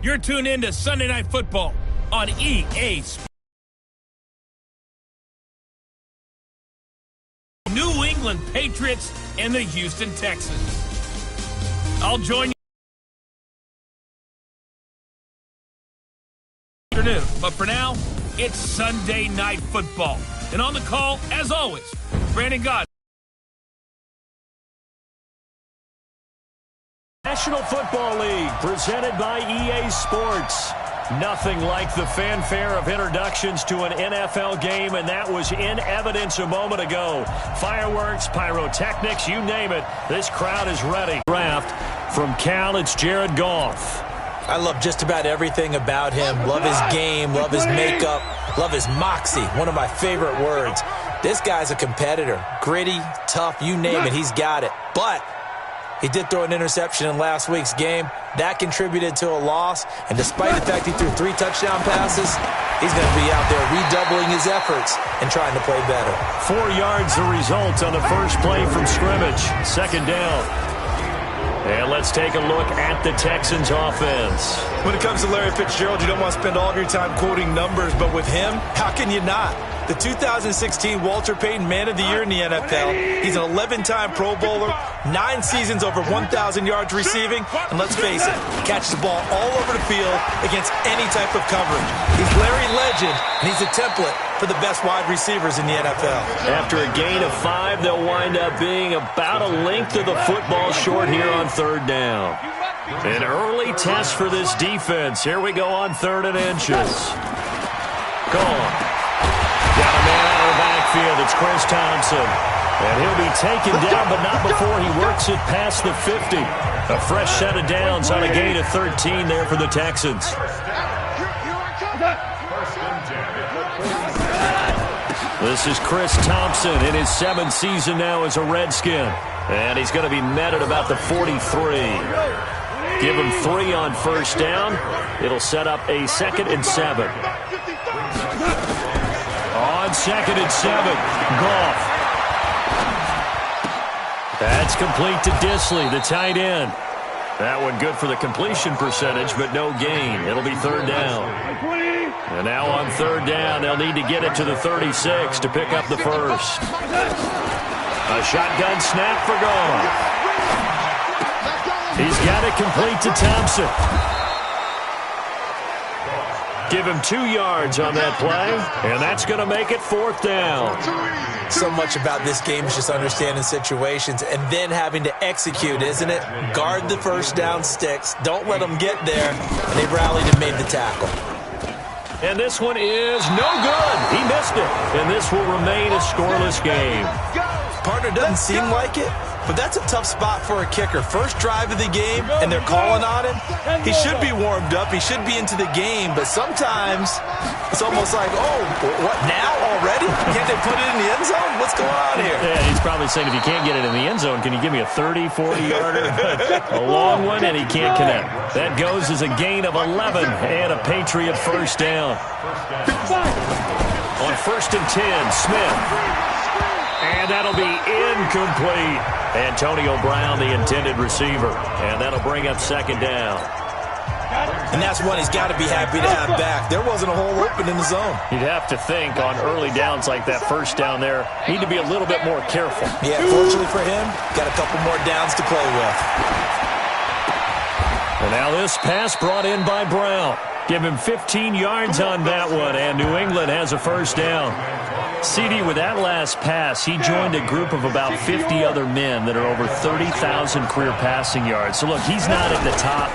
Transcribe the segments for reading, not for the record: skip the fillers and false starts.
You're tuned in to Sunday Night Football on EA Sports. New England Patriots and the Houston Texans. I'll join you afternoon, but for now, it's Sunday Night Football. And on the call, as always, Brandon God. National Football League, presented by EA Sports. Nothing like the fanfare of introductions to an NFL game, and that was in evidence a moment ago. Fireworks, pyrotechnics, you name it. This crowd is ready. Draft from Cal, it's Jared Goff. I love just about everything about him. Love his game, love his makeup, love his moxie. One of my favorite words. This guy's a competitor. Gritty, tough, you name it, he's got it. But he did throw an interception in last week's game. That contributed to a loss. And despite the fact he threw 3 touchdown passes, he's going to be out there redoubling his efforts and trying to play better. 4 yards the result on the first play from scrimmage. Second down. And let's take a look at the Texans offense. When it comes to Larry Fitzgerald, you don't want to spend all of your time quoting numbers, but with him, how can you not? The 2016 Walter Payton Man of the Year in the NFL. He's an 11-time Pro Bowler, 9 seasons over 1,000 yards receiving, and let's face it, he catches the ball all over the field against any type of coverage. He's Larry Legend, and he's a template for the best wide receivers in the NFL. After a gain of 5, they'll wind up being about a length of the football short here on third down. An early test for this defense. Here we go on 3rd and inches. Gone. Got a man out of the backfield. It's Chris Thompson. And he'll be taken down, but not before he works it past the 50. A fresh set of downs on a gain of 13 there for the Texans. This is Chris Thompson in his 7th season now as a Redskin. And he's going to be met at about the 43. Give him 3 on first down. It'll set up a 2nd and 7. On 2nd and 7, Goff. That's complete to Disley, the tight end. That one good for the completion percentage, but no gain. It'll be 3rd down. And now on 3rd down, they'll need to get it to the 36 to pick up the first. A shotgun snap for Goff. He's got it complete to Thompson. Give him 2 yards on that play, and that's going to make it 4th down. So much about this game is just understanding situations and then having to execute, isn't it? Guard the first down sticks. Don't let them get there. And they rallied and made the tackle. And this one is no good. He missed it. And this will remain a scoreless game. Partner doesn't seem like it, but that's a tough spot for a kicker. First drive of the game, and they're calling on him. He should be warmed up. He should be into the game, but sometimes it's almost like, oh, what, now already? Can't they put it in the end zone? What's going on here? Yeah, he's probably saying, if you can't get it in the end zone, can you give me a 30, 40-yarder? A long one, and he can't connect. That goes as a gain of 11 and a Patriot first down. On 1st and 10, Smith. And that'll be incomplete. Antonio Brown, the intended receiver. And that'll bring up 2nd down. And that's one he's got to be happy to have back. There wasn't a hole open in the zone. You'd have to think on early downs like that first down there, need to be a little bit more careful. Yeah, fortunately for him, got a couple more downs to play with. And now this pass brought in by Brown. Give him 15 yards on that one, and New England has a first down. CD, with that last pass, he joined a group of about 50 other men that are over 30,000 career passing yards. So, look, he's not at the top,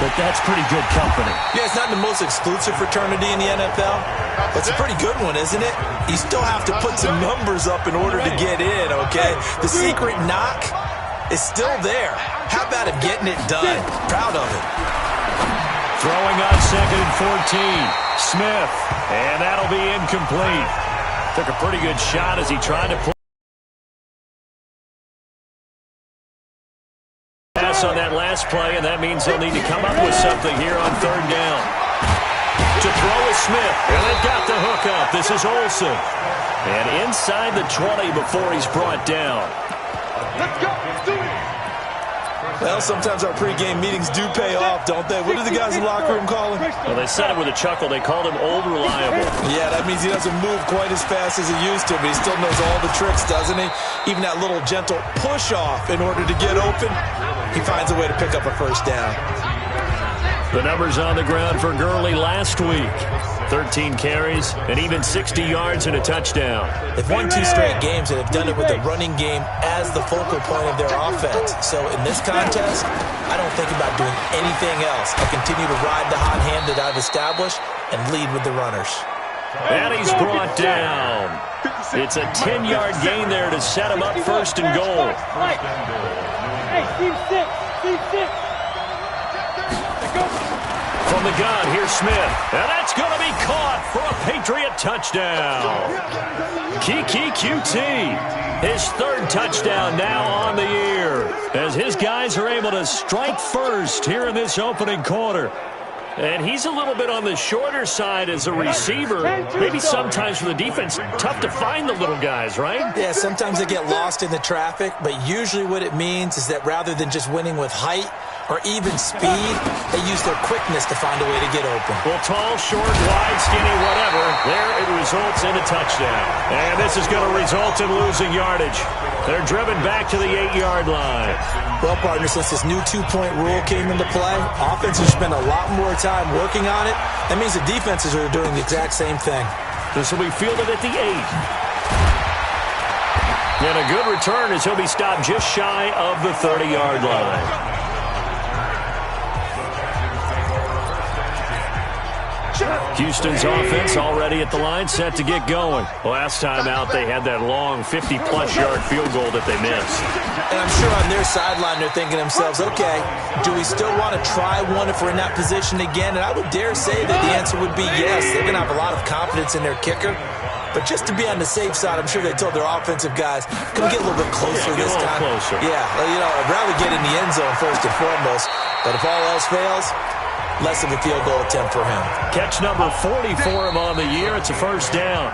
but that's pretty good company. Yeah, it's not the most exclusive fraternity in the NFL, but it's a pretty good one, isn't it? You still have to put some numbers up in order to get in, okay? The secret knock is still there. How about him getting it done? Proud of it. Throwing on 2nd and 14, Smith, and that'll be incomplete. Took a pretty good shot as he tried to pull pass on that last play, and that means they'll need to come up with something here on 3rd down. To throw is Smith, and they've got the hook up. This is Olsen. And inside the 20 before he's brought down. Let's go. Let's do it. Well, sometimes our pregame meetings do pay off, don't they? What do the guys in the locker room call him? Well, they said it with a chuckle. They called him Old Reliable. Yeah, that means he doesn't move quite as fast as he used to, but he still knows all the tricks, doesn't he? Even that little gentle push-off in order to get open, he finds a way to pick up a first down. The numbers on the ground for Gurley last week. 13 carries and even 60 yards and a touchdown. They've won 2 straight games, and they've done it with the running game as the focal point of their offense. So in this contest, I don't think about doing anything else. I continue to ride the hot hand that I've established and lead with the runners. And he's brought down. It's a 10-yard gain there to set him up first and goal. Hey, team 6, team 6. From the gun, here's Smith. And that's going to be caught for a Patriot touchdown. Kiki QT, his 3rd touchdown now on the year, as his guys are able to strike first here in this opening quarter. And he's a little bit on the shorter side as a receiver. Maybe sometimes for the defense, tough to find the little guys, right? Yeah, sometimes they get lost in the traffic, but usually what it means is that rather than just winning with height or even speed, they use their quickness to find a way to get open. Well, tall, short, wide, skinny, whatever, there it results in a touchdown. And this is going to result in losing yardage. They're driven back to the 8-yard line. Well, partner, since this new 2-point rule came into play, offenses spend a lot more time working on it. That means the defenses are doing the exact same thing. This will be fielded at the 8. And a good return as he'll be stopped just shy of the 30-yard line. Houston's offense already at the line, set to get going. Last time out, they had that long 50-plus yard field goal that they missed. And I'm sure on their sideline they're thinking to themselves, okay, do we still want to try one if we're in that position again? And I would dare say that the answer would be yes. They're going to have a lot of confidence in their kicker. But just to be on the safe side, I'm sure they told their offensive guys, can we get a little bit closer this time? Closer. Yeah, you know, I'd rather get in the end zone first and foremost. But if all else fails, less of a field goal attempt for him. Catch number 40 for him on the year. It's a first down.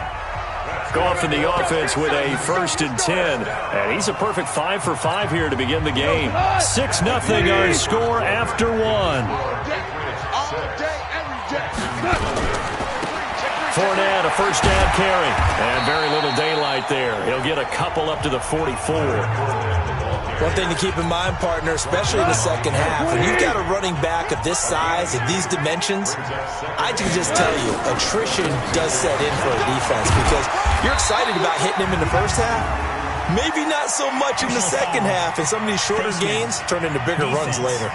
Goff in the offense with a 1st and 10. And he's a perfect 5 for 5 here to begin the game. 6-0 our score after 1. Fournette, a first down carry. And very little daylight there. He'll get a couple up to the 44. One thing to keep in mind, partner, especially in the second half, when you've got a running back of this size, of these dimensions, I can just tell you, attrition does set in for a defense because you're excited about hitting him in the first half. Maybe not so much in the second half, and some of these shorter gains turn into bigger runs later.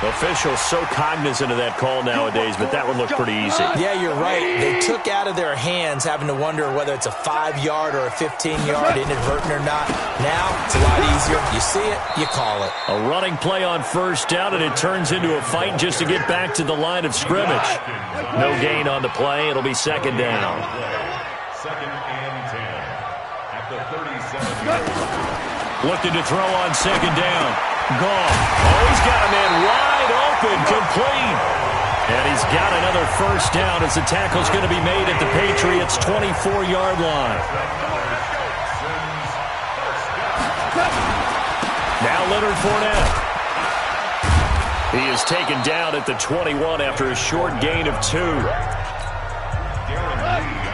Officials so cognizant of that call nowadays, but that one looked pretty easy. Yeah, you're right. They took out of their hands having to wonder whether it's a 5-yard or a 15-yard, inadvertent or not. Now, it's a lot easier. You see it, you call it. A running play on first down, and it turns into a fight just to get back to the line of scrimmage. No gain on the play. It'll be second down. Second and 10 at the 37. Looking to throw on second down. Goff. Oh, he's got a man wide open, complete. And he's got another first down as the tackle's going to be made at the Patriots' 24-yard line. Now Leonard Fournette. He is taken down at the 21 after a short gain of 2.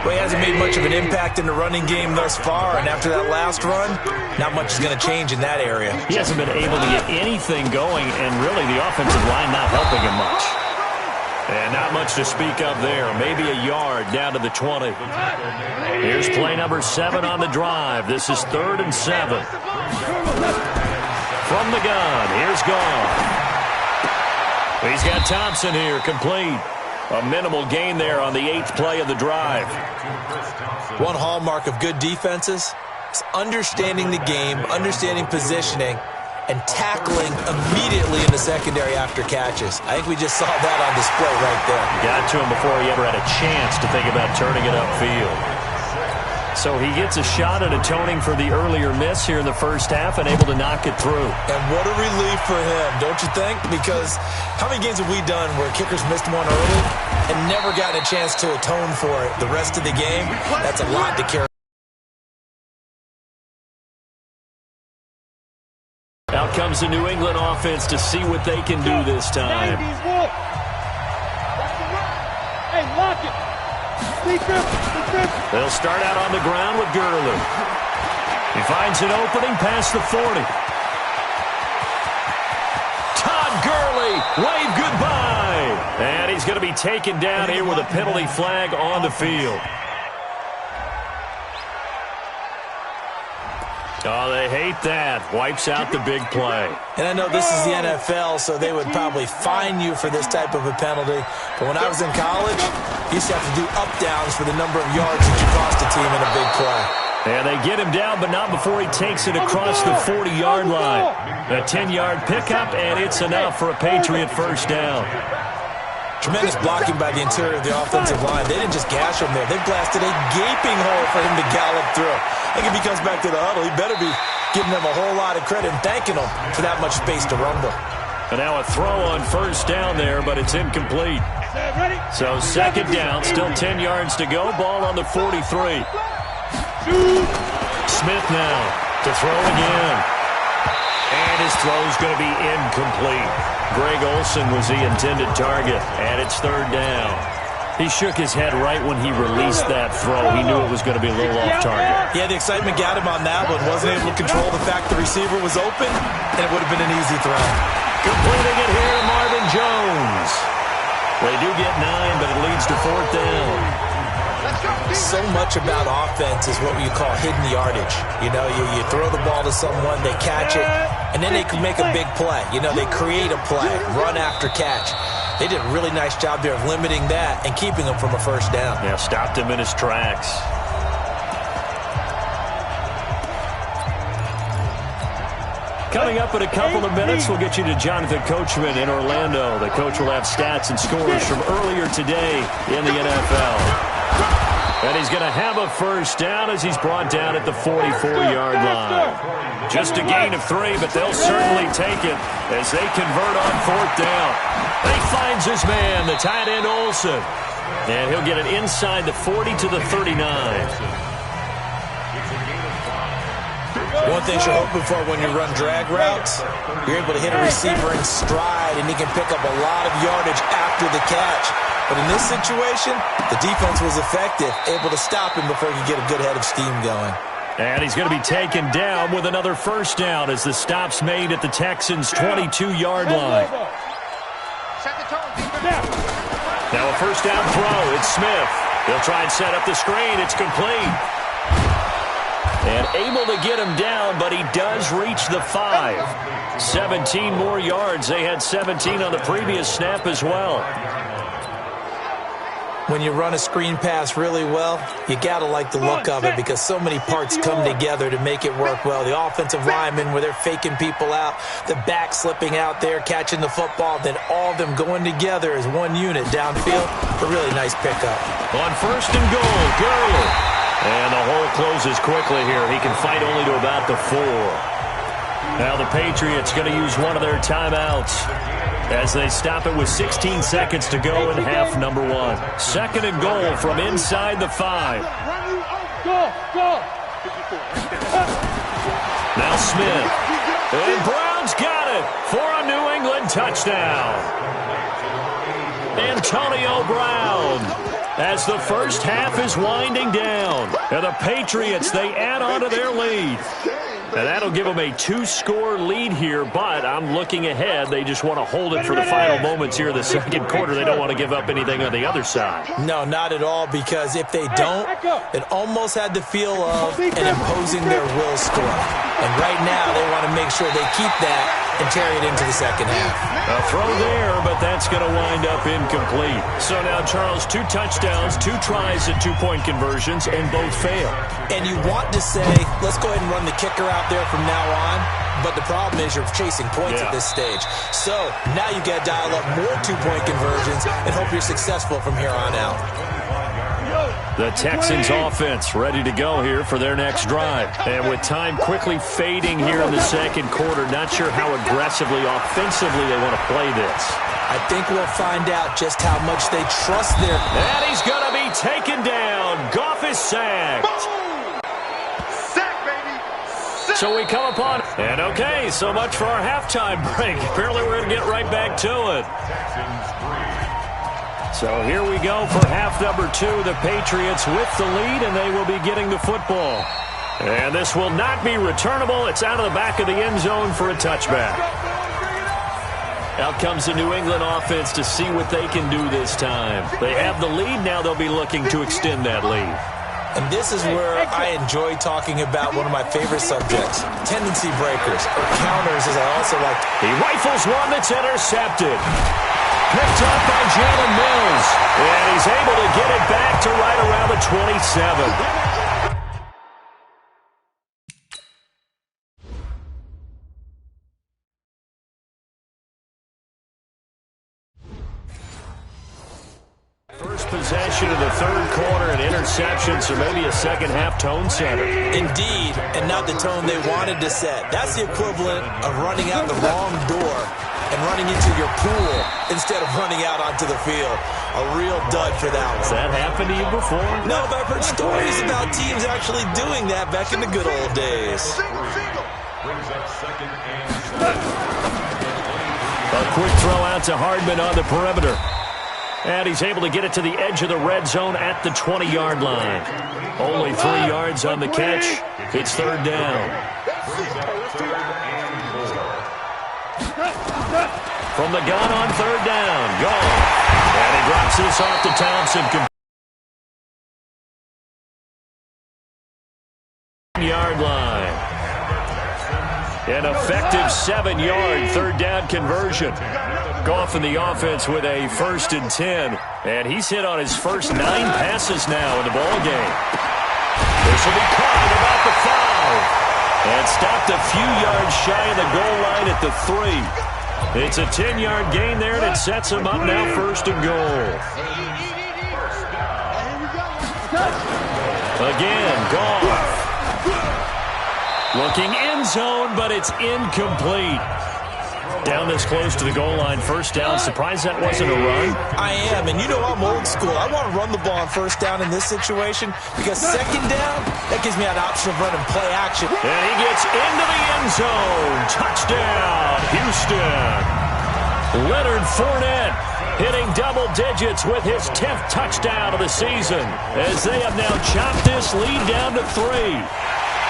Well, he hasn't made much of an impact in the running game thus far, and after that last run, not much is going to change in that area. He hasn't been able to get anything going, and really the offensive line not helping him much. And not much to speak of there. Maybe a yard down to the 20. Here's play number 7 on the drive. This is 3rd and 7. From the gun, here's Goff. He's got Thompson here, complete. A minimal gain there on the 8th play of the drive. One hallmark of good defenses is understanding the game, understanding positioning, and tackling immediately in the secondary after catches. I think we just saw that on display right there. Got to him before he ever had a chance to think about turning it upfield. So he gets a shot at atoning for the earlier miss here in the first half and able to knock it through. And what a relief for him, don't you think? Because how many games have we done where kickers missed one early and never gotten a chance to atone for it the rest of the game? That's a lot to carry. comes the New England offense to see what they can do this time. Hey, lock it. They'll start out on the ground with Gurley. He finds an opening past the 40. Todd Gurley, wave goodbye. And he's going to be taken down here with a penalty flag on the field. Oh, they hate that. Wipes out the big play. And I know this is the NFL, so they would probably fine you for this type of a penalty. But when I was in college, you used to have to do up-downs for the number of yards that you cost a team in a big play. And they get him down, but not before he takes it across the 40-yard line. A 10-yard pickup, and it's enough for a Patriot first down. Tremendous blocking by the interior of the offensive line. They didn't just gash him there. They blasted a gaping hole for him to gallop through. I think if he comes back to the huddle, he better be giving them a whole lot of credit and thanking them for that much space to rumble. And now a throw on first down there, but it's incomplete. So second down, still 10 yards to go. Ball on the 43. Smith now to throw again. And his throw's going to be incomplete. Greg Olsen was the intended target, and it's third down. He shook his head right when he released that throw. He knew it was going to be a little off target. Yeah, the excitement got him on that one. Wasn't able to control the fact the receiver was open, and it would have been an easy throw. Completing it here, Marvin Jones. They do get 9, but it leads to fourth down. So much about offense is what you call hidden yardage. You know, you throw the ball to someone, they catch it, and then they can make a big play. You know, they create a play, run after catch. They did a really nice job there of limiting that and keeping him from a first down. Yeah, stopped him in his tracks. Coming up in a couple of minutes, we'll get you to Jonathan Coachman in Orlando. The coach will have stats and scores from earlier today in the NFL. And he's going to have a first down as he's brought down at the 44-yard line. Just a gain of 3, but they'll certainly take it as they convert on fourth down. He finds his man, the tight end Olsen. And he'll get it inside the 40 to the 39. One thing you're hoping for when you run drag routes, you're able to hit a receiver in stride, and he can pick up a lot of yardage after the catch. But in this situation, the defense was effective, able to stop him before he could get a good head of steam going. And he's going to be taken down with another first down as the stop's made at the Texans' 22-yard line. Now a first down throw. It's Smith. He'll try and set up the screen. It's complete. And able to get him down, but he does reach the 5. 17 more yards. They had 17 on the previous snap as well. When you run a screen pass really well, you got to like the look of it because so many parts come together to make it work well. The offensive linemen where they're faking people out, the back slipping out there, catching the football, then all of them going together as one unit downfield. A really nice pickup. On first and goal, Gurley. And the hole closes quickly here. He can fight only to about the 4. Now the Patriots going to use one of their timeouts as they stop it with 16 seconds to go in half number 1. Second and goal from inside the 5. Now Smith. And Brown's got it for a New England touchdown. Antonio Brown. As the first half is winding down. And the Patriots, they add on to their lead. And that'll give them a 2-score lead here, but I'm looking ahead. They just want to hold it for the final moments here in the second quarter. They don't want to give up anything on the other side. No, not at all, because if they don't, it almost had the feel of an imposing their will score. And right now, they want to make sure they keep that and carry it into the second half. A throw there, but that's going to wind up incomplete. So now, Charles, 2 touchdowns, 2 tries at 2-point conversions, and both fail. And you want to say, let's go ahead and run the kicker out there from now on, but the problem is you're chasing points at this stage. So now you've got to dial up more 2-point conversions and hope you're successful from here on out. The Texans offense ready to go here for their next drive. And with time quickly fading here in the second quarter, not sure how aggressively, offensively they want to play this. I think we'll find out just how much they trust their... And he's going to be taken down. Goff is sacked. Sack, baby. Sack. So we come upon And okay, so much for our halftime break. Apparently we're going to get right back to it. So here we go for half number 2. The Patriots with the lead, and they will be getting the football. And this will not be returnable. It's out of the back of the end zone for a touchback. Out comes the New England offense to see what they can do this time. They have the lead. Now they'll be looking to extend that lead. And this is where I enjoy talking about one of my favorite subjects, tendency breakers, or counters, as I also like. He rifles one that's intercepted. Picked up by Jalen Mills. And he's able to get it back to right around the 27. Possession of the third quarter, an interception, so maybe a second-half tone setter. Indeed, and not the tone they wanted to set. That's the equivalent of running out the wrong door and running into your pool instead of running out onto the field. A real dud for that one. Has that happened to you before? No, but I've heard stories about teams actually doing that back in the good old days. A quick throw out to Hardman on the perimeter. And he's able to get it to the edge of the red zone at the 20-yard line. Only 3 yards on the catch. It's third down. From the gun on third down. Gone. And he drops this off to Townsend. Yard line. An effective 7-yard third down conversion. Goff in the offense with a 1st and 10. And he's hit on his first 9 passes now in the ballgame. This will be caught at about the 5. And stopped a few yards shy of the goal line at the 3. It's a 10-yard gain there, and it sets him up now 1st and goal. Again, Goff. Looking end zone, but it's incomplete. Down this close to the goal line, 1st down. Surprised that wasn't a run? I am, and you know I'm old school. I want to run the ball on 1st down in this situation because 2nd down, that gives me an option of running play action. And he gets into the end zone. Touchdown, Houston. Leonard Fournette hitting double digits with his 10th touchdown of the season as they have now chopped this lead down to 3.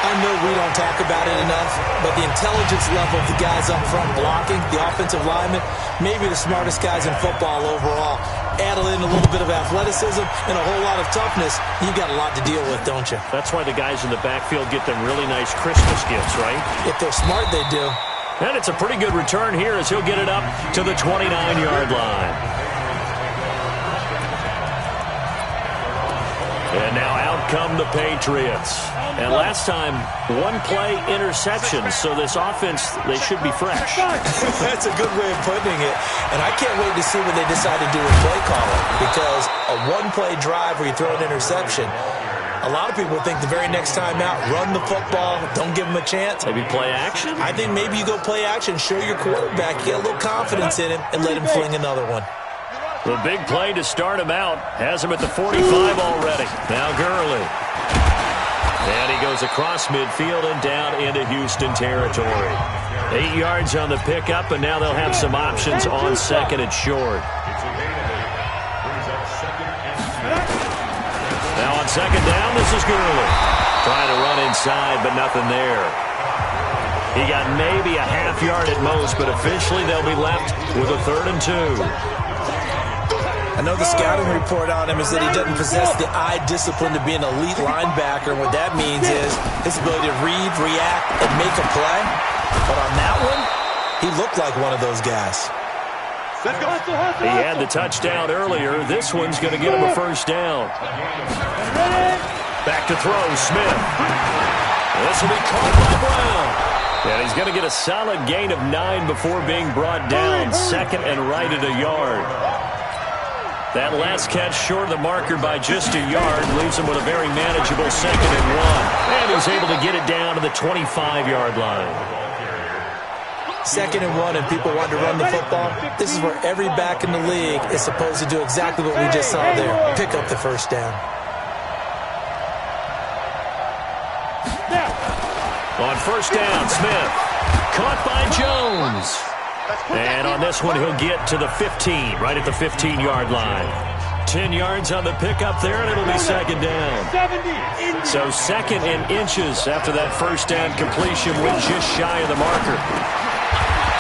I know we don't talk about it enough, but the intelligence level of the guys up front blocking, the offensive linemen, maybe the smartest guys in football overall. Add in a little bit of athleticism and a whole lot of toughness, you got a lot to deal with, don't you? That's why the guys in the backfield get them really nice Christmas gifts, right? If they're smart, they do. And it's a pretty good return here as he'll get it up to the 29-yard line. And now out come the Patriots. And last time, 1-play interception, so this offense, they should be fresh. That's a good way of putting it. And I can't wait to see what they decide to do with play calling, because a 1-play drive where you throw an interception, a lot of people think the very next time out, run the football, don't give them a chance. Maybe play action? I think maybe you go play action, show your quarterback, get a little confidence in him, and let him fling another one. The big play to start him out has him at the 45 already. Now Gurley. And he goes across midfield and down into Houston territory. 8 yards on the pickup, and now they'll have some options on 2nd and short. Now on 2nd down, this is Gurley. Trying to run inside, but nothing there. He got maybe a half yard at most, but officially they'll be left with a 3rd and 2. I know the scouting report on him is that he doesn't possess the eye discipline to be an elite linebacker. What that means is his ability to read, react, and make a play. But on that one, he looked like one of those guys. He had the touchdown earlier. This one's going to get him a 1st down. Back to throw, Smith. This will be caught by Brown. And he's going to get a solid gain of 9 before being brought down. 2nd and right at a yard. That last catch short of the marker by just a yard leaves him with a very manageable 2nd and 1. And he's able to get it down to the 25-yard line. 2nd and 1 and people want to run the football. This is where every back in the league is supposed to do exactly what we just saw there. Pick up the 1st down. On 1st down, Smith. Caught by Jones. And on this one, he'll get to the 15, right at the 15-yard line. 10 yards on the pickup there, and it'll be second down. So second and inches after that first down completion, went just shy of the marker.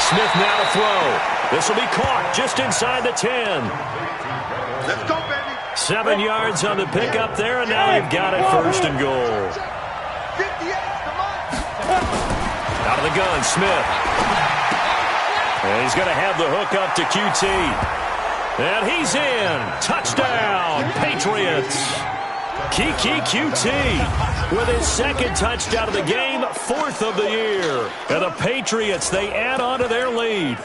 Smith now to throw. This will be caught just inside the 10. Let's go, baby. 7 yards on the pickup there, and now you've got it first and goal. 58, come on. Out of the gun, Smith. And he's going to have the hook up to QT. And he's in. Touchdown, Patriots. Kiki QT with his second touchdown of the game, fourth of the year. And the Patriots, they add on to their lead.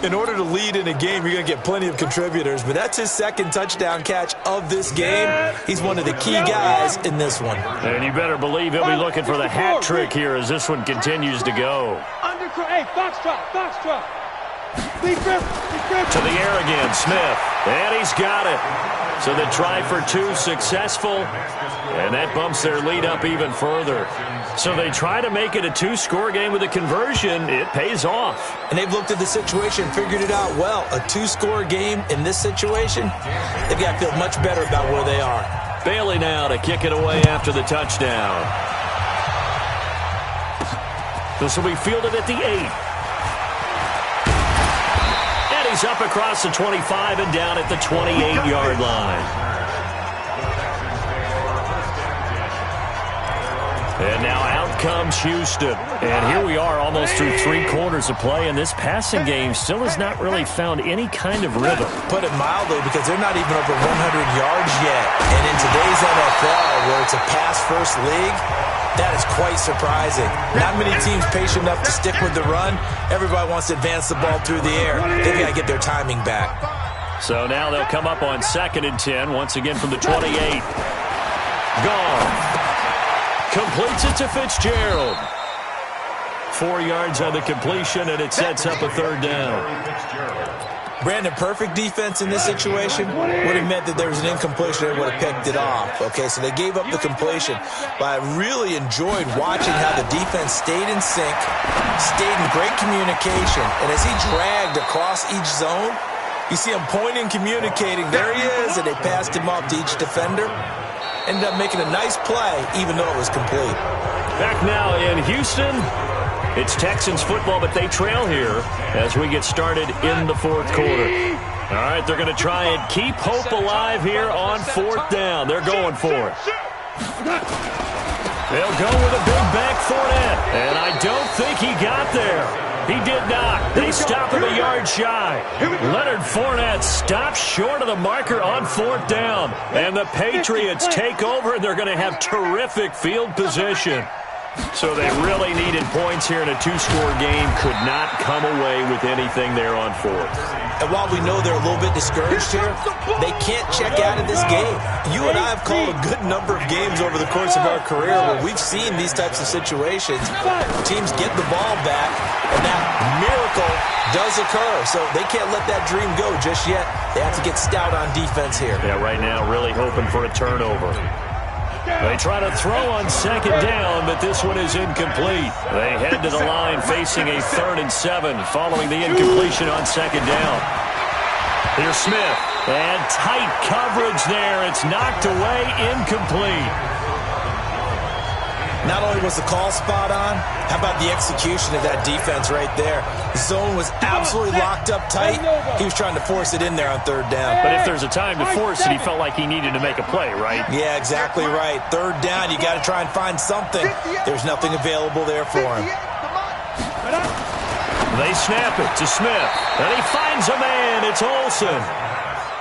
In order to lead in a game, you're going to get plenty of contributors, but that's his second touchdown catch of this game. He's one of the key guys in this one. And you better believe he'll be looking for the hat trick here as this one continues to go. Hey, foxtrot. To the air again, Smith. And he's got it. So the try for two successful, and that bumps their lead up even further. So they try to make it a two-score game with a conversion. It pays off. And they've looked at the situation, figured it out well. A two-score game in this situation, they've got to feel much better about where they are. Bailey now to kick it away after the touchdown. This will be fielded at the 8. He's up across the 25 and down at the 28-yard line. And now out comes Houston. And here we are almost through 3 quarters of play, and this passing game still has not really found any kind of rhythm. Put it mildly, because they're not even over 100 yards yet. And in today's NFL, where it's a pass-first league, that is quite surprising. Not many teams patient enough to stick with the run. Everybody wants to advance the ball through the air. They've got to get their timing back. So now they'll come up on 2nd and 10, once again from the 28. Gone. Completes it to Fitzgerald. 4 yards on the completion, and it sets up a third down. Brandon, perfect defense in this situation would have meant that there was an incompletion. They would have picked it off. Okay, so they gave up the completion. But I really enjoyed watching how the defense stayed in sync, stayed in great communication. And as he dragged across each zone, you see him pointing, communicating. There he is, and they passed him off to each defender. Ended up making a nice play, even though it was complete. Back now in Houston. It's Texans football, but they trail here as we get started in the fourth quarter. All right, they're going to try and keep hope alive here on 4th down. They're going for it. They'll go with a big back Fournette, and I don't think he got there. He did not. They stop him a yard shy. Leonard Fournette stops short of the marker on 4th down, and the Patriots take over, and they're going to have terrific field position. So they really needed points here in a two-score game. Could not come away with anything there on 4th. And while we know they're a little bit discouraged here, they can't check out of this game. You and I have called a good number of games over the course of our career where we've seen these types of situations. Teams get the ball back, and that miracle does occur. So they can't let that dream go just yet. They have to get stout on defense here. Yeah, right now really hoping for a turnover. They try to throw on 2nd down, but this one is incomplete. They head to the line facing a 3rd and 7 following the incompletion on 2nd down. Here's Smith, and tight coverage there. It's knocked away, incomplete. Not only was the call spot on, how about the execution of that defense right there? The zone was absolutely locked up tight. He was trying to force it in there on 3rd down. But if there's a time to force it, he felt like he needed to make a play, right? Yeah, exactly right. 3rd down, you got to try and find something. There's nothing available there for him. They snap it to Smith, and he finds a man. It's Olsen.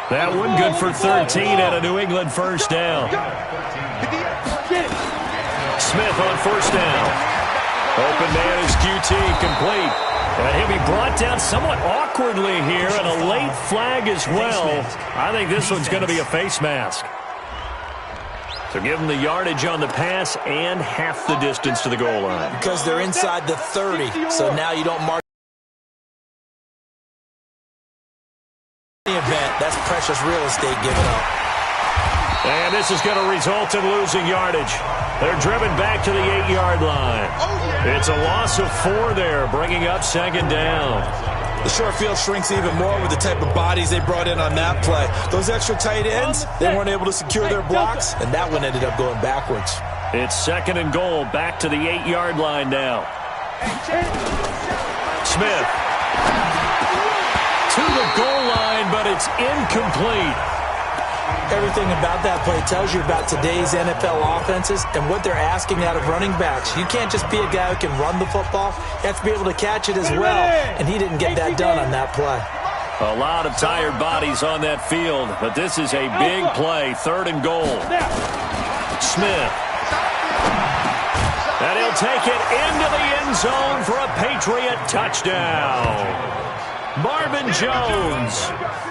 That one good for 13 at a New England first down. Smith on 1st down. Open man is QT, complete. And he'll be brought down somewhat awkwardly here, and a late flag as well. I think this one's going to be a face mask. So give them the yardage on the pass and half the distance to the goal line. Because they're inside the 30, so now you don't mark the event. That's precious real estate given up. And this is going to result in losing yardage. They're driven back to the 8-yard line. It's a loss of 4 there, bringing up second down. The short field shrinks even more with the type of bodies they brought in on that play. Those extra tight ends, they weren't able to secure their blocks, and that one ended up going backwards. It's second and goal, back to the 8-yard line now. Smith to the goal line, but it's incomplete. Everything about that play tells you about today's NFL offenses and what they're asking out of running backs. You can't just be a guy who can run the football. You have to be able to catch it as well, and he didn't get that done on that play. A lot of tired bodies on that field, but this is a big play, third and goal. Smith. And he'll take it into the end zone for a Patriot touchdown. Marvin Jones,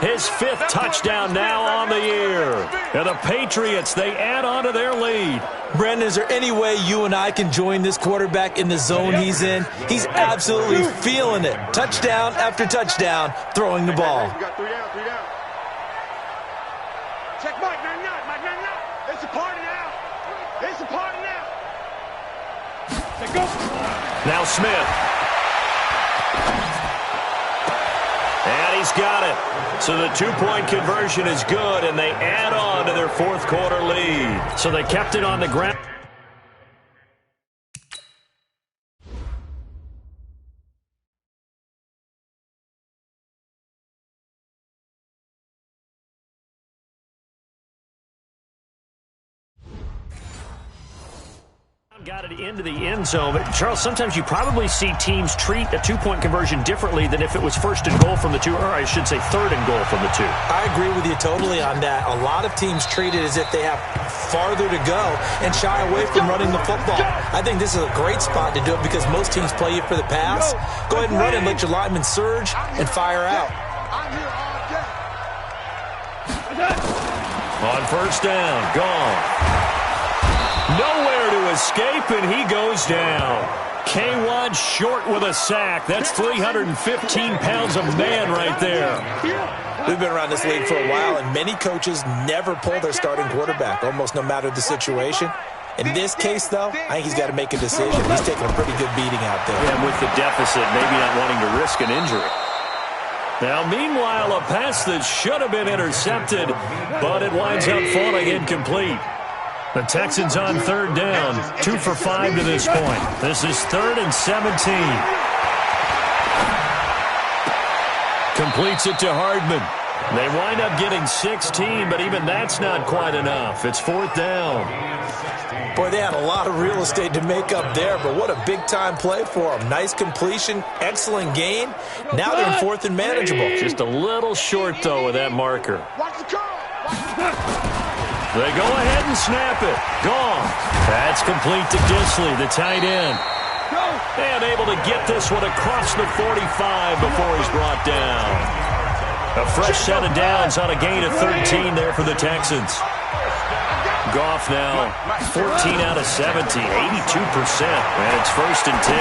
his 5th touchdown now on the year. And the Patriots, they add on to their lead. Brandon, is there any way you and I can join this quarterback in the zone he's in? He's absolutely feeling it. Touchdown after touchdown, throwing the ball. We got 3 down, 3 down. Check Mike, Mike, it's a party now. It's a party now. Let's go. Now Smith. And he's got it. So the 2-point conversion is good, and they add on to their 4th quarter lead. So they kept it on the ground. Got it into the end zone. But Charles, sometimes you probably see teams treat a 2-point conversion differently than if it was first and goal from the 2, or I should say third and goal from the 2. I agree with you totally on that. A lot of teams treat it as if they have farther to go and shy away from running the football. I think this is a great spot to do it because most teams play you for the pass. Go ahead and run and let your linemen surge and fire out. On first down, gone. Nowhere to escape, and he goes down. K1 short with a sack. That's 315 pounds of man right there. We've been around this league for a while, and many coaches never pull their starting quarterback, almost no matter the situation. In this case, though, I think he's got to make a decision. He's taking a pretty good beating out there. And with the deficit, maybe not wanting to risk an injury. Now, meanwhile, a pass that should have been intercepted, but it winds up falling incomplete. The Texans on third down, 2 for 5 to this point. This is 3rd and 17. Completes it to Hardman. They wind up getting 16, but even that's not quite enough. It's 4th down. Boy, they had a lot of real estate to make up there, but what a big-time play for them. Nice completion, excellent gain. Now they're in 4th and manageable. Just a little short, though, with that marker. Watch the curl. They go ahead and snap it. Gone. That's complete to Disley, the tight end. And able to get this one across the 45 before he's brought down. A fresh set of downs on a gain of 13 there for the Texans. Goff now 14 out of 17, 82%. And it's 1st and 10.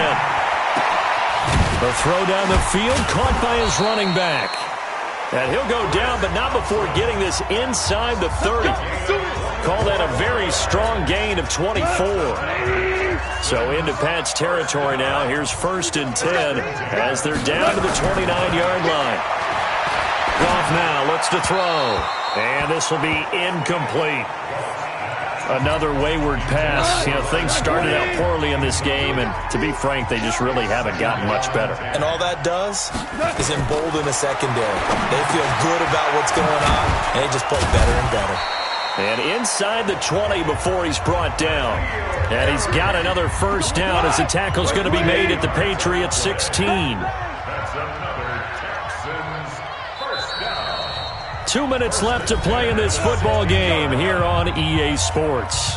A throw down the field caught by his running back. And he'll go down, but not before getting this inside the 30. Call that a very strong gain of 24. So into Pat's territory now. Here's 1st and 10 as they're down to the 29-yard line. Goff now looks to throw. And this will be incomplete. Another wayward pass. You know, things started out poorly in this game, and to be frank, they just really haven't gotten much better. And all that does is embolden a secondary. They feel good about what's going on, and they just play better and better. And inside the 20 before he's brought down. And he's got another first down as the tackle's going to be made at the Patriots 16. 2 minutes left to play in this football game here on EA Sports.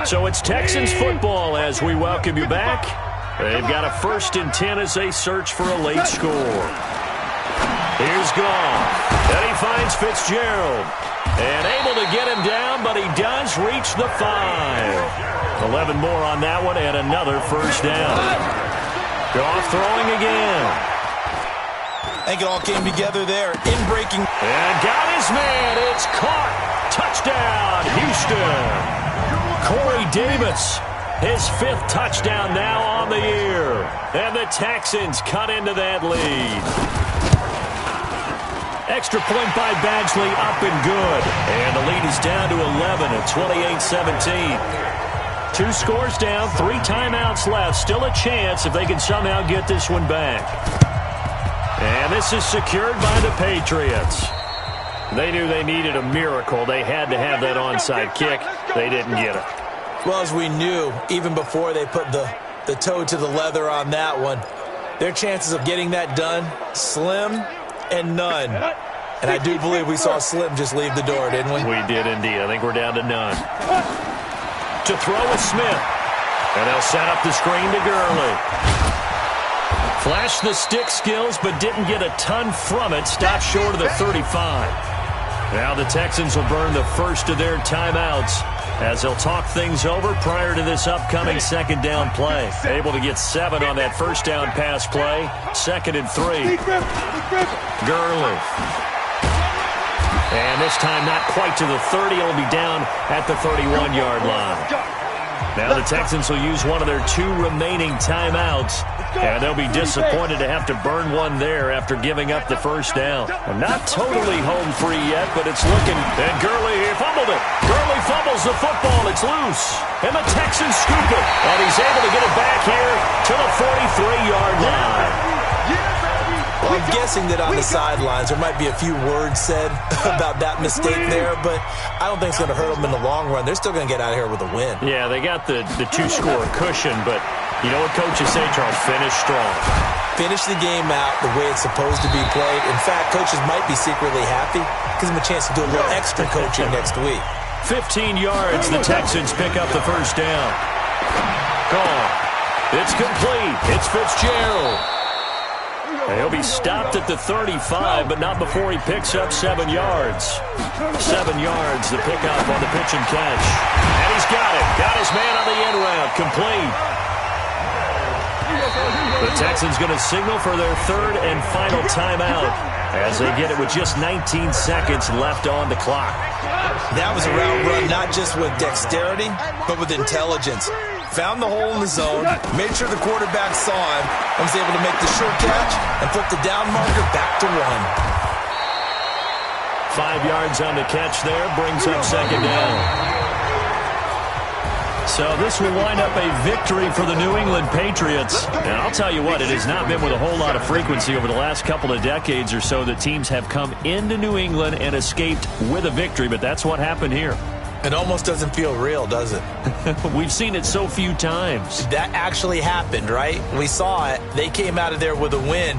So it's Texans football as we welcome you back. They've got a 1st and 10 as they search for a late score. Here's Goff. And he finds Fitzgerald. And able to get him down, but he does reach the 5. 11 more on that one and another first down. Goff throwing again. I think it all came together there. In breaking And got his man. It's caught. Touchdown, Houston. Corey Davis, his 5th touchdown now on the year. And the Texans cut into that lead. Extra point by Badgley, up and good. And the lead is down to 11 at 28-17. 2 scores down, 3 timeouts left. Still a chance if they can somehow get this one back. And this is secured by the Patriots. They knew they needed a miracle. They had to have that onside kick. They didn't get it. Well, as we knew, even before they put the toe to the leather on that one, their chances of getting that done, slim and none. And I do believe we saw Slim just leave the door, didn't we? We did indeed. I think we're down to none. To throw with Smith. And they'll set up the screen to Gurley. Flashed the stick skills, but didn't get a ton from it. Stopped short of the 35. Now the Texans will burn the first of their timeouts as they'll talk things over prior to this upcoming 2nd down play. Able to get 7 on that 1st down pass play. 2nd and 3. Gurley. And this time not quite to the 30. It'll be down at the 31-yard line. Now the Texans will use one of their 2 remaining timeouts. And they'll be disappointed to have to burn one there after giving up the 1st down. Not totally home free yet, but it's looking. And Gurley fumbled it. Gurley fumbles the football. It's loose. And the Texans scoop it. And he's able to get it back here to the 43-yard line. Well, I'm guessing that on the sidelines there might be a few words said about that mistake there, but I don't think it's going to hurt them in the long run. They're still going to get out of here with a win. Yeah, they got the 2-score cushion, but you know what coaches say, Charles? Finish strong. Finish the game out the way it's supposed to be played. In fact, coaches might be secretly happy. Gives them a chance to do a little extra coaching next week. 15 yards, the Texans pick up the 1st down. Gone. It's complete. It's Fitzgerald. And he'll be stopped at the 35, but not before he picks up 7 yards. 7 yards, the pickup on the pitch and catch. And he's got it. Got his man on the end route. Complete. The Texans going to signal for their 3rd and final timeout as they get it with just 19 seconds left on the clock. That was a route run not just with dexterity, but with intelligence. Found the hole in the zone, made sure the quarterback saw him, and was able to make the short catch and flip the down marker back to 1. 5 yards on the catch there, brings up 2nd down. So this will wind up a victory for the New England Patriots. And I'll tell you what, it has not been with a whole lot of frequency over the last couple of decades or so that teams have come into New England and escaped with a victory, but that's what happened here. It almost doesn't feel real, does it? We've seen it so few times. That actually happened, right? We saw it. They came out of there with a win.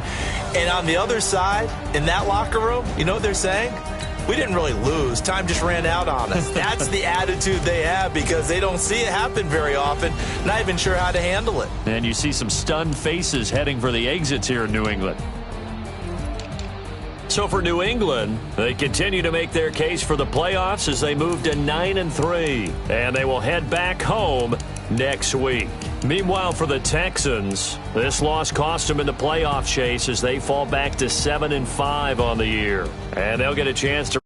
And on the other side, in that locker room, you know what they're saying? We didn't really lose. Time just ran out on us. That's the attitude they have because they don't see it happen very often. Not even sure how to handle it. And you see some stunned faces heading for the exits here in New England. So for New England, they continue to make their case for the playoffs as they move to 9-3. And they will head back home next week. Meanwhile, for the Texans, this loss cost them in the playoff chase as they fall back to 7-5 on the year. And they'll get a chance to